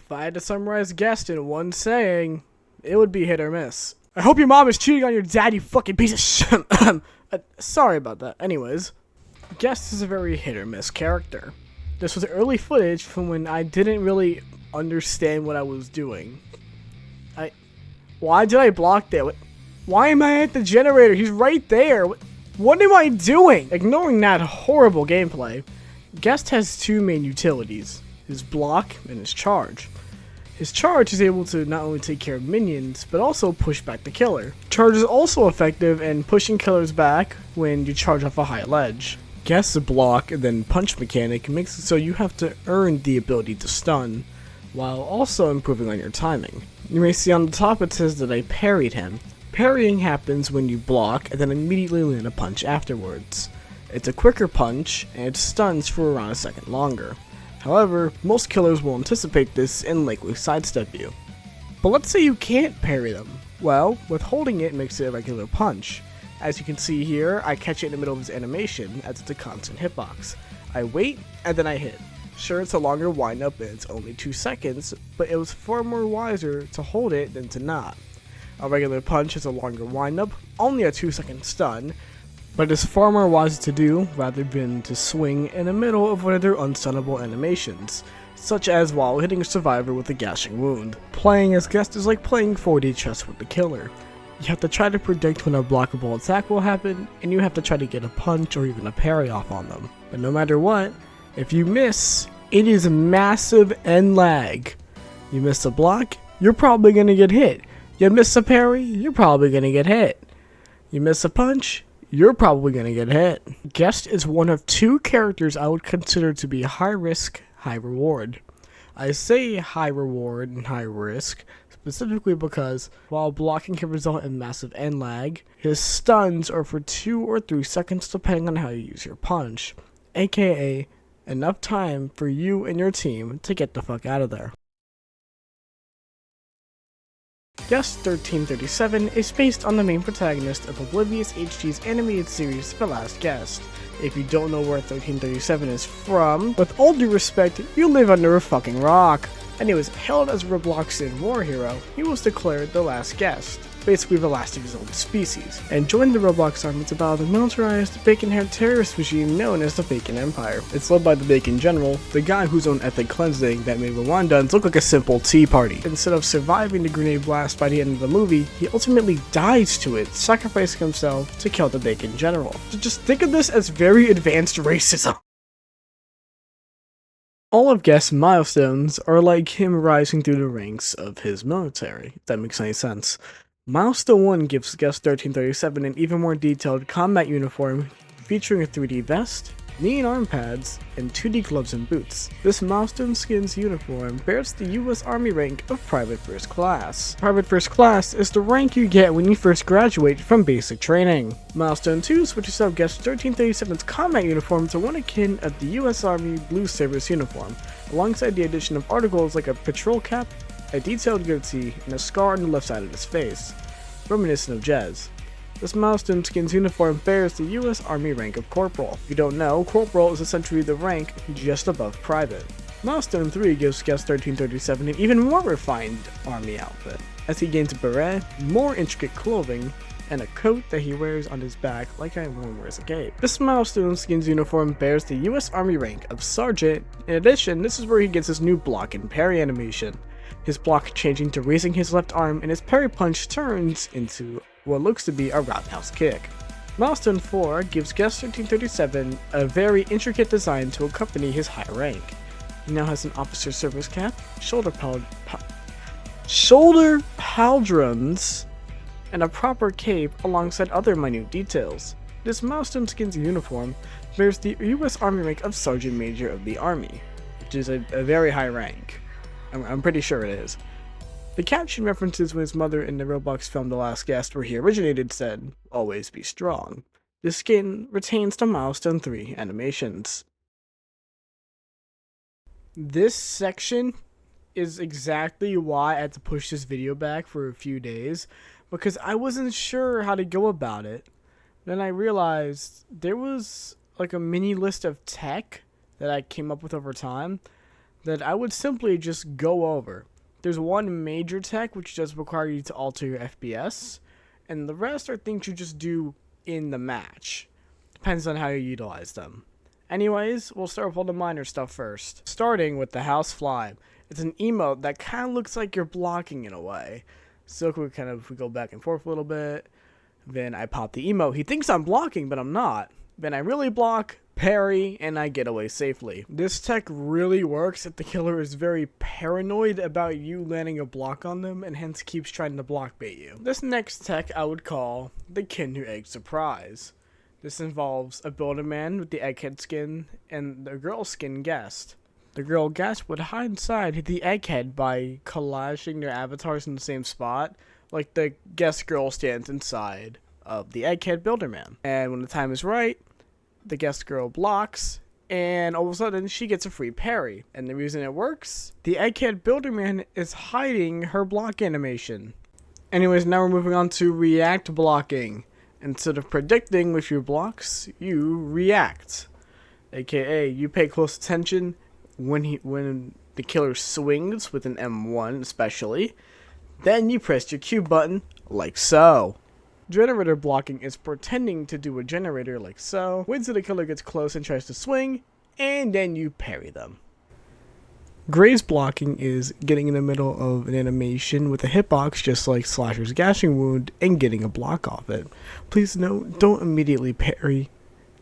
If I had to summarize Guest in one saying, it would be hit or miss. I hope your mom is cheating on your dad, you fucking piece of shit. Sorry about that. Anyways, Guest is a very hit or miss character. This was early footage from when I didn't really understand what I was doing. Why did I block that? Why am I at the generator? He's right there. What am I doing? Ignoring that horrible gameplay, Guest has two main utilities, his block and his charge. His charge is able to not only take care of minions, but also push back the killer. Charge is also effective in pushing killers back when you charge off a high ledge. Guest's block and then punch mechanic makes it so you have to earn the ability to stun, while also improving on your timing. You may see on the top it says that I parried him. Parrying happens when you block and then immediately land a punch afterwards. It's a quicker punch and it stuns for around a second longer. However, most killers will anticipate this and likely sidestep you. But let's say you can't parry them. Well, withholding it makes it a regular punch. As you can see here, I catch it in the middle of his animation as it's a constant hitbox. I wait and then I hit. Sure, it's a longer windup and it's only 2 seconds, but it was far more wiser to hold it than to not. A regular punch is a longer windup, only a 2-second stun, but it's far more wise to do rather than to swing in the middle of one of their unstunnable animations, such as while hitting a survivor with a gashing wound. Playing as Guest is like playing 4D chess with the killer. You have to try to predict when a blockable attack will happen, and you have to try to get a punch or even a parry off on them. But no matter what, if you miss, it is massive and lag. You miss a block, you're probably going to get hit. You miss a parry, you're probably going to get hit. You miss a punch, you're probably going to get hit. Guest is one of 2 characters I would consider to be high risk, high reward. I say high reward and high risk specifically because while blocking can result in massive end lag, his stuns are for 2 or 3 seconds depending on how you use your punch, aka enough time for you and your team to get the fuck out of there. Guest 1337 is based on the main protagonist of Oblivious HG's animated series The Last Guest. If you don't know where 1337 is from, with all due respect, you live under a fucking rock. Anyways, hailed as a Robloxian war hero, he was declared the last guest, basically the last of his own species, and joined the Roblox army to battle the militarized, bacon-haired terrorist regime known as the Bacon Empire. It's led by the Bacon General, the guy whose own ethnic cleansing that made Rwandans look like a simple tea party. Instead of surviving the grenade blast by the end of the movie, he ultimately dies to it, sacrificing himself to kill the Bacon General. So just think of this as very advanced racism. All of Guest's milestones are like him rising through the ranks of his military, if that makes any sense. Milestone 1 gives Guest 1337 an even more detailed combat uniform featuring a 3D vest, knee and arm pads, and 2D gloves and boots. This Milestone Skins uniform bears the US Army rank of Private First Class. Private First Class is the rank you get when you first graduate from basic training. Milestone 2 switches up Guest 1337's combat uniform to one akin of the US Army Blue Service uniform, alongside the addition of articles like a patrol cap, a detailed goatee, and a scar on the left side of his face, reminiscent of Jez. This Milestone Skins uniform bears the US Army rank of Corporal. If you don't know, Corporal is essentially the rank just above Private. Milestone 3 gives Guest 1337 an even more refined Army outfit, as he gains a beret, more intricate clothing, and a coat that he wears on his back like everyone wears a cape. This Milestone Skins uniform bears the US Army rank of Sergeant. In addition, this is where he gets his new block and parry animation, his block changing to raising his left arm, and his parry punch turns into what looks to be a roundhouse kick. Milestone 4 gives Guest 1337 a very intricate design to accompany his high rank. He now has an officer service cap, shoulder pauldrons, and a proper cape alongside other minute details. This Milestone Skins uniform bears the US Army rank of Sergeant Major of the Army, which is a very high rank. I'm pretty sure it is. The caption references when his mother in the Roblox film The Last Guest, where he originated, said, "Always be strong." The skin retains the Milestone 3 animations. This section is exactly why I had to push this video back for a few days, because I wasn't sure how to go about it. Then I realized there was like a mini list of tech that I came up with over time that I would simply just go over. There's one major tech which does require you to alter your FPS, and the rest are things you just do in the match. Depends on how you utilize them. Anyways, we'll start with all the minor stuff first. Starting with the house fly. It's an emote that kind of looks like you're blocking in a way. So we go back and forth a little bit. Then I pop the emote. He thinks I'm blocking, but I'm not. Then I really block, parry, and I get away safely. This tech really works if the killer is very paranoid about you landing a block on them and hence keeps trying to block bait you. This next tech I would call the Kindu Egg Surprise. This involves a builder man with the egghead skin and the girl skin guest. The girl guest would hide inside the egghead by collaging their avatars in the same spot, like the guest girl stands inside of the egghead builder man. And when the time is right, the guest girl blocks, and all of a sudden she gets a free parry. And the reason it works, the egghead builder man is hiding her block animation. Anyways, now we're moving on to react blocking. Instead of predicting with your blocks, you react. AKA, you pay close attention when the killer swings with an M1 especially. Then you press your Q button, like so. Generator blocking is pretending to do a generator like so. Wait till the killer gets close and tries to swing, and then you parry them. Graze blocking is getting in the middle of an animation with a hitbox just like Slasher's gashing wound and getting a block off it. Please note, don't immediately parry.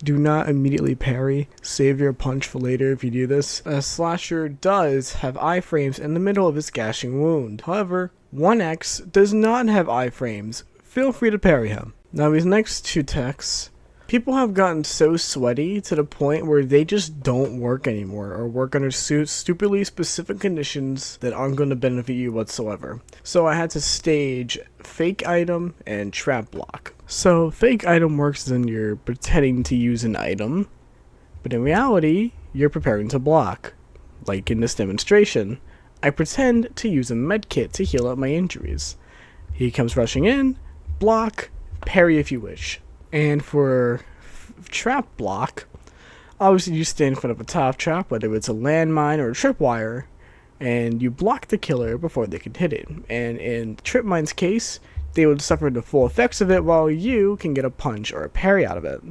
Do not immediately parry. Save your punch for later if you do this. Slasher does have iframes in the middle of his gashing wound. However, 1X does not have iframes. Feel free to parry him. Now these next two techs, people have gotten so sweaty to the point where they just don't work anymore or work under stupidly specific conditions that aren't going to benefit you whatsoever. So I had to stage fake item and trap block. So fake item works when you're pretending to use an item, but in reality, you're preparing to block. Like in this demonstration, I pretend to use a medkit to heal up my injuries. He comes rushing in, block, parry if you wish. And for trap block, obviously you stand in front of a top trap, whether it's a landmine or a tripwire, and you block the killer before they can hit it. And in Tripmine's case, they would suffer the full effects of it while you can get a punch or a parry out of it.